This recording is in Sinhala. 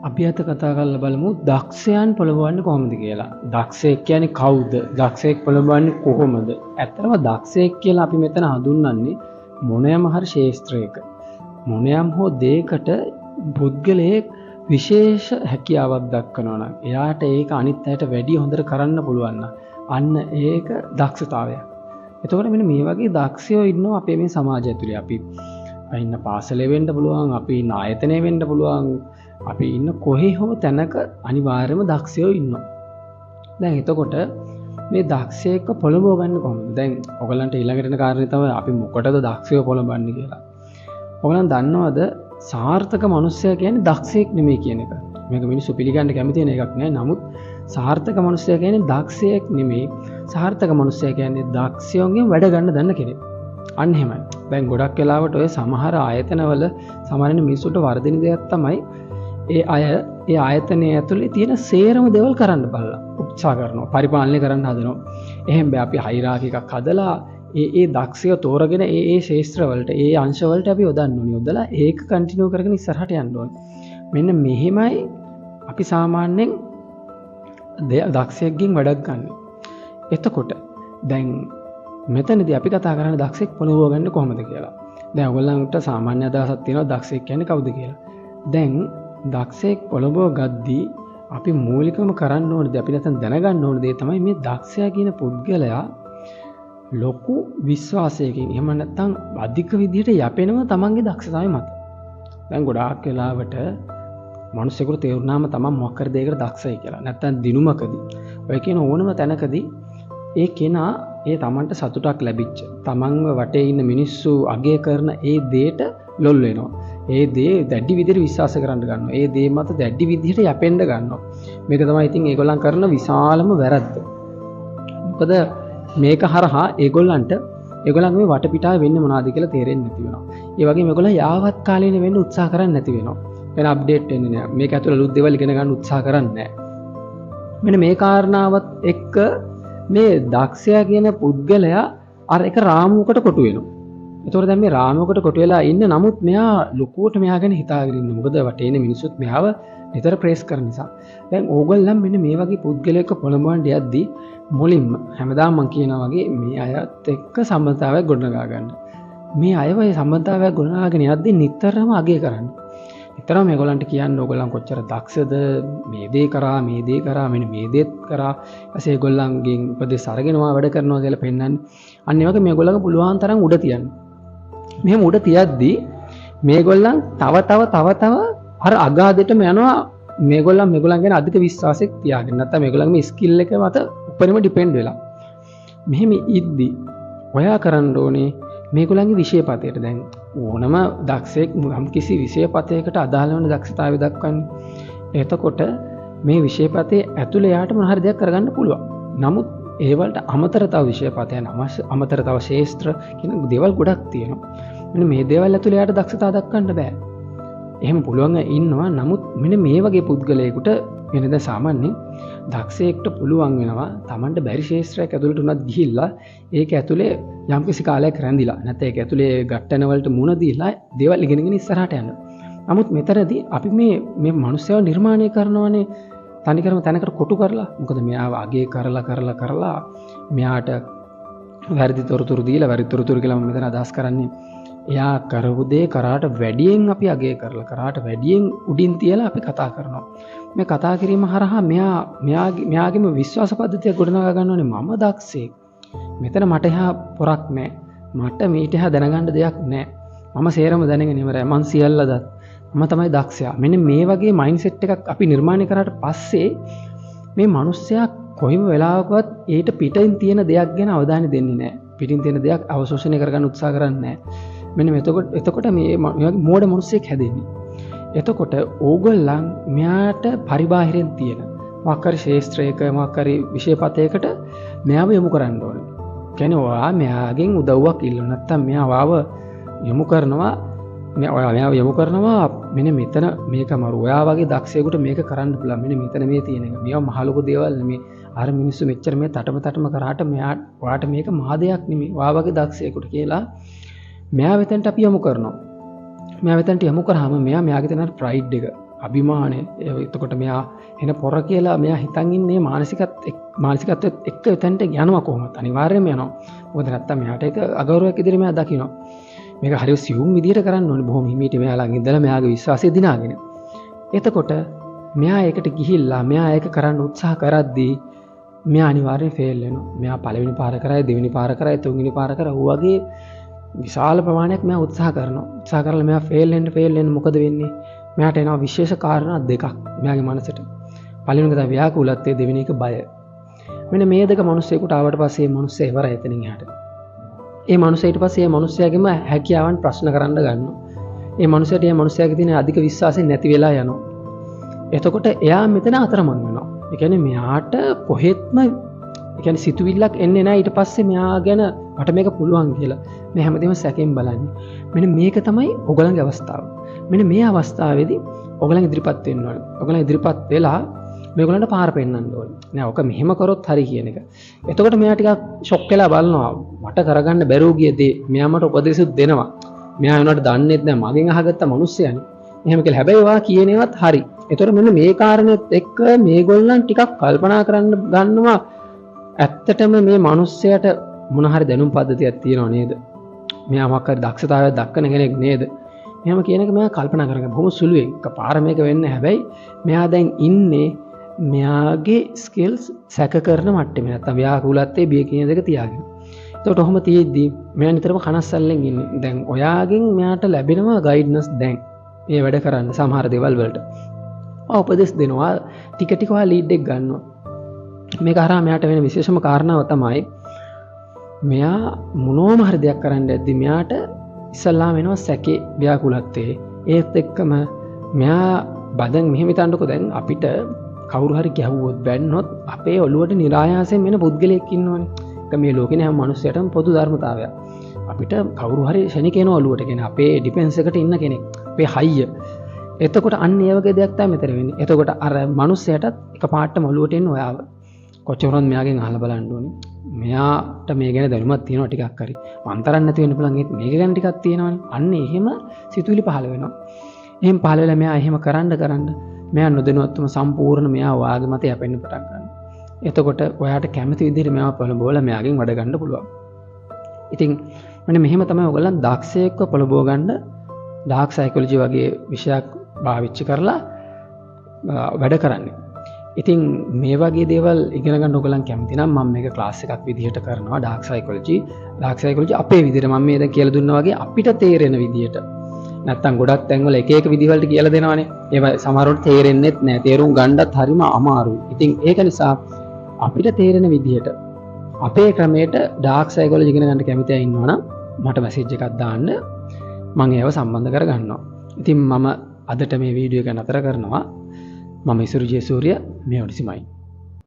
අපි අද කතා කරලා බලමු දක්ෂයන් පොළඹවන්නේ කොහොමද කියලා. දක්ෂයෙක් කියන්නේ කවුද? දක්ෂයෙක් පොළඹවන්නේ කොහොමද? ඇත්තටම දක්ෂයෙක් කියලා අපි මෙතන හඳුන්වන්නේ මොනෑම හරි ශාස්ත්‍රයක මොනෑම හෝ දෙයකට පුද්ගලයෙක් විශේෂ හැකියාවක් දක්වනවා නම් එයාට ඒක අනිත් අයට වැඩිය හොඳට කරන්න පුළුවන් නම් අන්න ඒක දක්ෂතාවයක්. එතකොට මෙන්න මේ වගේ දක්ෂයෝ ඉන්නවා අපේ මේ සමාජය ඇතුලේ. අපි ඉන්න පාසලේ වෙන්න පුළුවන්, අපි ඉන්න ආයතනයේ වෙන්න පුළුවන්, අපි ඉන්න කොහේ හෝ තැනක අනිවාර්යයෙන්ම දක්ෂයෝ ඉන්නවා. දැන් එතකොට මේ දක්ෂයෙක්ව පොළඹව ගන්න කොහොමද? දැන් ඔයගලන්ට ඊළඟට එන කාරණේ තමයි අපි මොකටද දක්ෂයව පොළඹවන්නේ කියලා. ඔයගලන් දන්නවද සාර්ථක මනුස්සයා කියන්නේ දක්ෂයෙක් නෙමෙයි කියන එක. මේක මිනිස්සු පිළිගන්න කැමති වෙන එකක් නෑ. නමුත් සාර්ථක මනුස්සයා කියන්නේ දක්ෂයෙක් නෙමෙයි. සාර්ථක මනුස්සයා කියන්නේ දක්ෂයෝගෙන් වැඩ ගන්න දන්න කෙනෙක්. අන්න එහෙමයි. දැන් ගොඩක් වෙලාවට ඔය සමහර ආයතනවල සමහරවිට මිනිස්සුන්ට වර්ධින දෙයක් තමයි ඒ අය ඒ ආයතනයේ ඇතුලේ තියෙන සේරම දේවල් කරන්න බලලා උත්සාහ කරනවා. පරිපාලනය කරන්න හදනවා. එහෙනම් බෑ අපි හයිරාකි එකක් හදලා ඒ දක්ෂය තෝරගෙන ඒ ශාස්ත්‍ර වලට ඒ අංශ වලට අපි යොදන්න ඕනේ. යොදලා ඒක කන්ටිනියු කරගෙන ඉස්සරහට යන්න ඕනේ. මෙන්න මෙහෙමයි අපි සාමාන්‍යයෙන් දක්ෂයෙක්ගෙන් වැඩක් ගන්න. එතකොට දැන් මෙතනදී අපි කතා කරන්නේ දක්ෂයෙක් පොළඹව ගන්න කොහොමද කියලා. දැන් ඔයගොල්ලන්ට සාමාන්‍ය අදහසක් තියෙනවා දක්ෂයෙක් කියන්නේ කවුද කියලා. දැන් දක්ෂයෙක් පොළඹව ගද්දී අපි මූලිකවම කරන්න ඕන දේ අපි නැත්නම් දැනගන්න ඕන දේ තමයි මේ දක්ෂයා කියන පුද්ගලයා ලොකු විශ්වාසයකින් එහෙම නැත්නම් අධික විදිහට යැපෙනවා තමන්ගේ දක්ෂතාවය මත. දැන් ගොඩාක් වෙලාවට මිනිස්සුන්ට තේරුණාම තමන් මොකක් කර දෙයකට දක්ෂයි කියලා. නැත්නම් දිනුමකදී ඔය කියන ඕනම තැනකදී ඒ කෙනා ඒ තමන්ට සතුටක් ලැබිච්ච තමන්ව වටේ ඉන්න මිනිස්සු අගය කරන ඒ දේට ලොල් වෙනවා. ඒ දේ දැඩි විදිහට විශ්වාස කරන්න ගන්නවා. ඒ දේ මත දැඩි විදිහට යැපෙන්න ගන්නවා. මේක තමයි ඉතින් ඒගොල්ලන් කරන විශාලම වැරද්ද. මොකද මේක හරහා ඒගොල්ලන්ගේ වටපිටාව වෙන්නේ මොනවද කියලා තේරෙන්නේ නැති වෙනවා. ඒ වගේම ඒගොල්ලන් යාවත් කාලීන වෙන්න උත්සාහ කරන්නේ නැති වෙනවා. වෙන අප්ඩේට් වෙන්නේ නැහැ. මේක ඇතුළේ අලුත් දේවල් ඉගෙන ගන්න උත්සාහ කරන්නේ නැහැ. මෙන්න මේ කාරණාවත් එක්ක මේ දක්ෂයා කියන පුද්ගලයා අර එක රාමුවකට කොටු වෙනවා. ඒතකොට දැන් මේ රාමුවකට කොටු වෙලා ඉන්න නමුත් මෙයා ලොකුවට මෙයා ගැන හිතාගෙන ඉන්න. මොකද වටේ ඉන්න මිනිස්සුත් මෙයාව නිතර ප්‍රේස් කරන නිසා. දැන් ඕගොල්ලන් මෙන්න මේ වගේ පුද්ගලයෙක් පොළඹවන්න යද්දී මුලින්ම හැමදාම මම කියනවා වගේ මේ අයත් එක්ක සම්බන්ධතාවයක් ගොඩනගා ගන්න. මේ අයව ඒ සම්බන්ධතාවයක් ගොඩනගාගෙන යද්දී නිතරම අගය කරන්න. නිතරම මේගොල්ලන්ට කියන්න ඕගොල්ලන් කොච්චර දක්ෂද, මේ දේ කරා, මේ දේ කරා, මෙන්න මේ දේත් කරා. ඊපස්සේ ඒගොල්ලන්ගෙන් උපදෙස් අරගෙනවා වැඩ කරනවා කියලා පෙන්නන්න. අන්න ඒ වගේ මේගොල්ලන්ට පුළුවන් තරම් උඩ තියන්න. මෙහෙම උඩ තියද්දී මේගොල්ලන් තව අර අගාදෙටම යනවා. මේගොල්ලන් ගැන අධික විශ්වාසයක් තියාගෙන නැත්නම් මේගොල්ලන්ගේ ස්කිල් එක මත උපරිම ඩිපෙන්ඩ් වෙලා. මෙහෙම ඉද්දි ඔයා කරන්න ඕනේ මේගොල්ලන්ගේ විෂයපතේට දැන් ඕනම දක්ෂයෙක් යම් කිසි විෂයපතයකට අදාළ වෙන දක්ෂතාවය දක්වන්නේ. එතකොට මේ විෂයපතේ ඇතුළේ යාට මොන හරි දෙයක් කරගන්න පුළුවන්. නමුත් ඒ වලට අමතර තව විෂයපතයන් අමතර තව ශාස්ත්‍ර කියන දේවල් ගොඩක් තියෙනවා. මෙන්න මේ දේවල් ඇතුළේ යාට දක්ෂතාව දක්වන්න බෑ. එහෙම පුළුවන් ඉන්නවා. නමුත් මෙන්න මේ වගේ පුද්ගලයෙකුට වෙනද සාමාන්‍යයෙන් දක්ෂයෙක්ට පුළුවන් වෙනවා Tamanට බැරි ශාස්ත්‍රයක් ඇතුළට උනත් ගිහිල්ලා ඒක ඇතුලේ යම්කිසි කාලයක් රැඳිලා නැත්නම් ඒක ඇතුලේ ගැට්ටන වලට මුණ දීලා දේවල් ඉගෙනගෙන ඉස්සරහට යන්න. නමුත් මෙතනදී අපි මේ මනුස්සයව නිර්මාණය කරනවානේ තනිකරම තැනකට කොටු කරලා. මොකද මෙයාව අගේ කරලා මෙයාට වැරදි තොරතුරු දීලා වැරදි තොරතුරු කියලා මම මෙතන අදහස් කරන්නේ එයා කරපු දේ කරාට වැඩියෙන් අපි අගය කරලා කරාට වැඩියෙන් උඩින් තියලා අපි කතා කරනවා. මේ කතා කිරීම හරහා මෙයාගේම විශ්වාස පද්ධතිය ගොඩනගා ගන්නෝනේ මම දක්ෂයෙක්. මෙතන මට එහා පොරක් නැහැ. මට මීට එහා දැනගන්න දෙයක් නැහැ. මම සේරම දැනගෙන ඉවරයි. මං සියල්ල දත්. මම තමයි දක්ෂයා. මෙන්න මේ වගේ මයින්ඩ්සෙට් එකක් අපි නිර්මාණය කරාට පස්සේ මේ මිනිස්සයා කොයිම වෙලාවකවත් ඊට පිටින් තියෙන දෙයක් ගැන අවධානය දෙන්නේ නැහැ. පිටින් තියෙන දෙයක් අවශෝෂණය කරගන්න උත්සාහ කරන්නේ නැහැ. මෙන්න එතකොට මේ මෝඩ මිනිස්සෙක් හැදෙන්නේ. එතකොට ඕගොල්ලන් මෙයාට පරිබාහිරෙන් තියෙන මොකක්hari ශාස්ත්‍රයක මොකක්hari විෂයපතයකට මෙයාව යොමු කරන්න ඕනේ. කියන්නේ ඔයා මෙයාගෙන් උදව්වක් ඉල්ලුවා නැත්තම් මෙයා වාව යොමු කරනවා මෙයාව යොමු කරනවා මෙන්න මෙතන මේක මරු ඔයා වගේ දක්ෂයෙකුට මේක කරන්න පුළුවන්. මෙන්න මෙතන මේ තියෙන එක. මේවා මහ ලොකු දේවල් නෙමෙයි. අර මිනිස්සු මෙච්චර මේ තටම කරාට ඔයාට මේක මහ දෙයක් නෙමෙයි. ඔයා වගේ දක්ෂයෙකුට කියලා මෙයා වෙතන්ට අපි යොමු කරනවා. මෙයා වෙතන්ට යොමු කරාම මෙයාගේ තියෙන ප්‍රයිඩ් එක අභිමානය එතකොට මෙයා එන පොර කියලා මෙයා හිතන් ඉන්නේ මානසිකත්වයට එක්ක එතනට යනවා කොහොමද අනිවාර්යයෙන්ම යනවා මොකද නැත්තම් මෙයාට ඒක අගෞරවයක් ඉදිරිය මෙයා දකිනවා මේක හරිය සියුම් විදියට කරන්න ඕනේ බොහොම හිමීට මෙයා ළඟ ඉඳලා මෙයාගේ විශ්වාසය දිනාගෙන එතකොට මෙයා ඒකට ගිහිල්ලා මෙයා ඒක කරන්න උත්සාහ කරද්දී මෙයා අනිවාර්යයෙන් ෆේල් වෙනවා මෙයා පළවෙනි පාර කරයි දෙවෙනි පාර කරයි තුන්වෙනි පාර කරා වගේ විශාල ප්‍රමාණයක් මෙයා උත්සාහ කරලා මෙයා ෆේල් වෙන්න මොකද වෙන්නේ මෙයාට එනවා විශේෂ කාරණා දෙකක් මෙයාගේ මනසට. පළවෙනි එක තමයි ව්‍යාකූලත්වය දෙවෙනි එක බය. මෙන්න මේ දෙක මිනිස්සෙකුට ආවට පස්සේ මේ මිනිස්සයා ඉවරයි එතනින් එහාට. ඒ මිනිස්සයා ඊට පස්සේ මේ මිනිස්සයාගේම හැකියාවන් ප්‍රශ්න කරන්න ගන්නවා. ඒ මිනිස්සයාට මේ මිනිස්සයාගේ තියෙන අධික විශ්වාසය නැති වෙලා යනවා. එතකොට එයා මෙතන අතරමං වෙනවා. ඒ කියන්නේ මෙයාට කොහෙත්ම ඒ කියන්නේ සිතුවිල්ලක් එන්නේ නැහැ ඊට පස්සේ මෙයා ගැන මට මේක පුළුවන් කියලා. මේ හැමදේම සැකෙන් බලන්නේ. මෙන්න මේක තමයි ඔයගලගේ අවස්ථාව. මෙන්න මේ අවස්ථාවේදී ඔයගලන් ඉදිරිපත් වෙන්න ඕනේ. ඔයගලන් ඉදිරිපත් වෙලා මේගොල්ලන්ට පාර පෙන්නන්න ඕනේ. නෑ ඔක මෙහෙම කරොත් හරි කියන එක. එතකොට මෙයා ටිකක් ෂොක් වෙලා බලනවා. මට කරගන්න බැරුව ගිය දේ මෙයා මට උපදෙසුත් දෙනවා. මෙයා වෙනවට දන්නේත් නෑ මගෙන් අහගත්ත මිනිස්සයනේ. එහෙම කියලා. හැබැයි ඔයා කියන ඒවාත් හරි. එතකොට මෙන්න මේ කාරණෙත් එක්ක මේගොල්ලන් ටිකක් කල්පනා කරන්න ගන්නවා. ඇත්තටම මේ මිනිස්සයාට මොන හරි දැනුම් පද්ධතියක් තියෙනව නේද? මෙයා මොකක් හරි දක්ෂතාවයක් දක්වන කෙනෙක් නේද? මෙහෙම කියන එක මෙයා කල්පනා කරගෙන බොහොම සුළුවෙන් එකපාර මේක වෙන්නේ හැබැයි මෙයා දැන් ඉන්නේ මෙයාගේ ස්කිල්ස් සැක කරන මට්ටමේ නැත්තම් ව්‍යාකූලත්වයේ බිය කියන දෙක තියාගෙන. ඒකට ඔහොම තියෙද්දි මෙයා නිතරම කනස්සල්ලෙන් ඉන්නේ. දැන් ඔයාගෙන් මෙයාට ලැබෙනවා ගයිඩ්නස් දැන් මේ වැඩ කරන්න සමහර දේවල් වලට. උපදෙස් දෙනවා ටික ටික ඔයා ලීඩ් එක ගන්නවා. මේක හරහා මෙයාට වෙන විශේෂම කාරණාව තමයි මෙයා මොනෝම හරි දෙයක් කරන්න ඇද්දි මෙයාට ඉස්සල්ලාම වෙනවා සැකේ ව්‍යාකූලත්වයේ. ඒත් එක්කම මෙයා බදන් මෙහෙම හිතන්නකෝ දැන් අපිට කවුරු හරි ගැහුවොත් බැන්නොත් අපේ ඔළුවට નિરાයාසයෙන් වෙන පුද්ගලයෙක් ඉන්නවනේ. ඒක මේ ලෝකේ හැම මිනිස්සයටම පොදු ධර්මතාවයක්. අපිට කවුරු හරි ශනික එන ඔළුවට කියන්නේ අපේ ඩිෆෙන්ස් එකට ඉන්න කෙනෙක්. අපේ හයිය. එතකොට අන්න ඒ වගේ දෙයක් තමයි මෙතන වෙන්නේ. එතකොට අර මිනිස්සයාටත් එකපාරටම ඔළුවට එන්න ඔයාව. කොච්චරවත් මෙයාගෙන් අහලා බලන්න ඕනේ. මෙයාට මේ ගැන දැනුමක් තියෙනවා ටිකක් හරි. මන්තරක් නැති වෙන්න පුළුවන් ඒත් මේක ගැන ටිකක් තියෙනවනේ. අන්න එහෙම සිතුවිලි පහළ වෙනවා. එහෙම පහළ වෙලා මෙයා එහෙම කරන්න මෙයා නොදැනුවත්වම සම්පූර්ණ මෙයා වාගේ මත යැපෙන්න පටන් ගන්නවා. එතකොට ඔයාට කැමති විදිහට මෙයාව පොළඹවලා මෙයාගෙන් වැඩ ගන්න පුළුවන්. ඉතින් මෙන්න මෙහෙම තමයි ඔයගොල්ලන් දක්ෂයෙක්ව පොළඹව ගන්න ඩාර්ක් සයිකොලොජි වගේ විෂයක් පාවිච්චි කරලා වැඩ කරන්නේ. ඉතින් මේ වගේ දේවල් ඉගෙන ගන්න ඔයගොල්ලන් කැමති නම් මම මේක ක්ලාස් එකක් විදිහට කරනවා ඩාර්ක් සයිකොලොජි අපේ විදිහට මම මේ දැන් කියලා දුන්නා වගේ අපිට තේරෙන විදිහට නැත්තම් ගොඩක් තැන්වල එක එක විදිහවලට කියලා දෙනවානේ ඒවා සමහරවට තේරෙන්නෙත් නැහැ තේරුම් ගන්නත් හරිම අමාරුයි ඉතින් ඒක නිසා අපිට තේරෙන විදිහට අපේ ක්‍රමයට ඩාර්ක් සයිකොලොජි ඉගෙන ගන්න කැමති අය ඉන්නවනම් මට මැසේජ් එකක් දාන්න මම ඒව සම්බන්ධ කරගන්නවා ඉතින් මම අදට මේ වීඩියෝ එක නතර කරනවා මම ඉසුරු ජයසූරිය මේ ඔඩිසිමයි